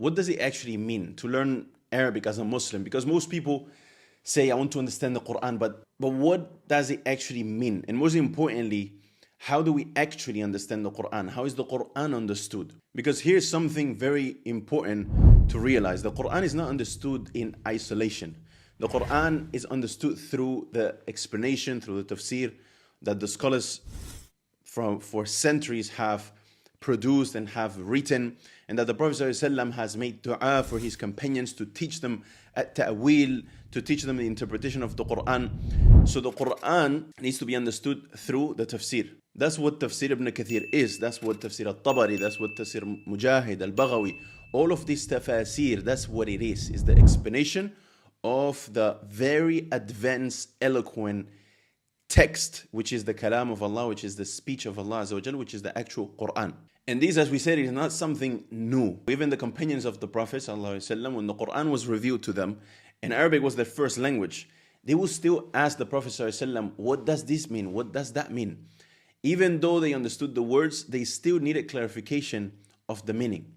What does it actually mean to learn Arabic as a Muslim? Because most people say, I want to understand the Quran, but what does it actually mean? And most importantly, how do we actually understand the Quran? How is the Quran understood? Because here's something very important to realize. The Quran is not understood in isolation. The Quran is understood through the explanation, through the tafsir that the scholars for centuries have produced and have written, and that the Prophet ﷺ has made dua for his companions to teach them at-ta'wil, to teach them the interpretation of the Quran. So the Quran needs to be understood through the tafsir. That's what Tafsir ibn Kathir is. That's what Tafsir al-Tabari, that's what Tafsir Mujahid, al-Baghawi, all of these tafasir, that's what it is the explanation of the very advanced, eloquent text, which is the kalam of Allah, which is the speech of Allah Azza wa Jal, which is the actual Quran. And this, as we said, is not something new. Even the companions of the Prophet ﷺ, when the Quran was revealed to them, and Arabic was their first language, they would still ask the Prophet ﷺ, what does this mean? What does that mean? Even though they understood the words, they still needed clarification of the meaning.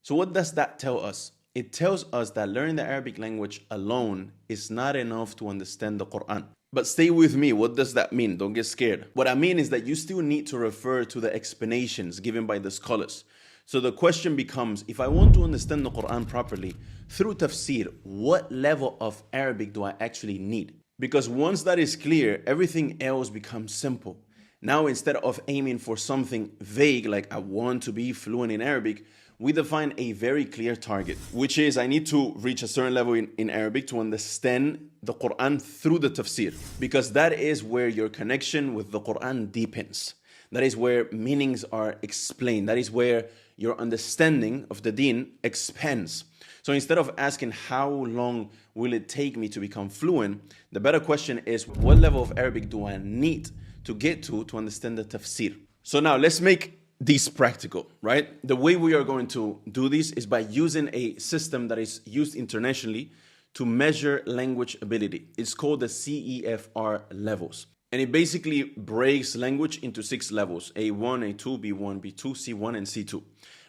So what does that tell us? It tells us that learning the Arabic language alone is not enough to understand the Quran. But stay with me, what does that mean? Don't get scared. What I mean is that you still need to refer to the explanations given by the scholars. So the question becomes, if I want to understand the Quran properly, through tafsir, what level of Arabic do I actually need? Because once that is clear, everything else becomes simple. Now, instead of aiming for something vague, like I want to be fluent in Arabic, we define a very clear target, which is I need to reach a certain level in Arabic to understand the Quran through the tafsir, because that is where your connection with the Quran deepens. That is where meanings are explained. That is where your understanding of the deen expands. So instead of asking how long will it take me to become fluent, the better question is what level of Arabic do I need to get to understand the tafsir? So now let's make this practical, right? The way we are going to do this is by using a system that is used internationally to measure language ability. It's called the CEFR levels. And it basically breaks language into 6 levels: A1, A2, B1, B2, C1, and C2.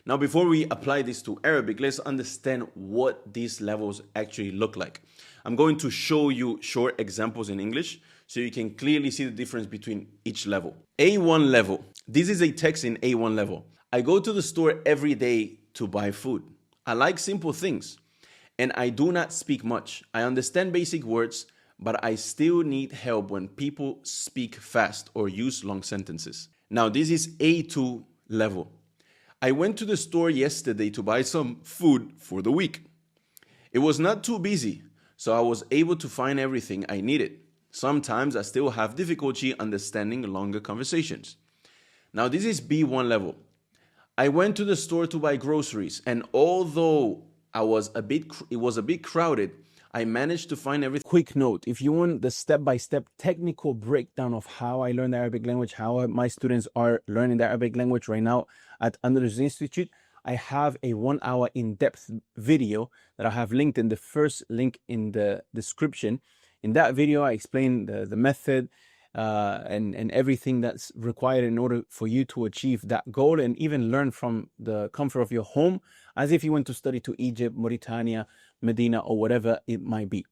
Now, before we apply this to Arabic, let's understand what these levels actually look like. I'm going to show you short examples in English so you can clearly see the difference between each level. A1 level. This is a text in A1 level. I go to the store every day to buy food. I like simple things, and I do not speak much. I understand basic words, but I still need help when people speak fast or use long sentences. Now, this is A2 level. I went to the store yesterday to buy some food for the week. It was not too busy, so I was able to find everything I needed. Sometimes I still have difficulty understanding longer conversations. Now, this is B1 level. I went to the store to buy groceries, and although it was a bit crowded, I managed to find everything. Quick note, if you want the step-by-step technical breakdown of how I learn the Arabic language, how my students are learning the Arabic language right now at Al-Andalusi Institute, I have a 1-hour in-depth video that I have linked in the first link in the description. In that video, I explain the method and everything that's required in order for you to achieve that goal, and even learn from the comfort of your home as if you went to study to Egypt, Mauritania, Medina, or whatever it might be.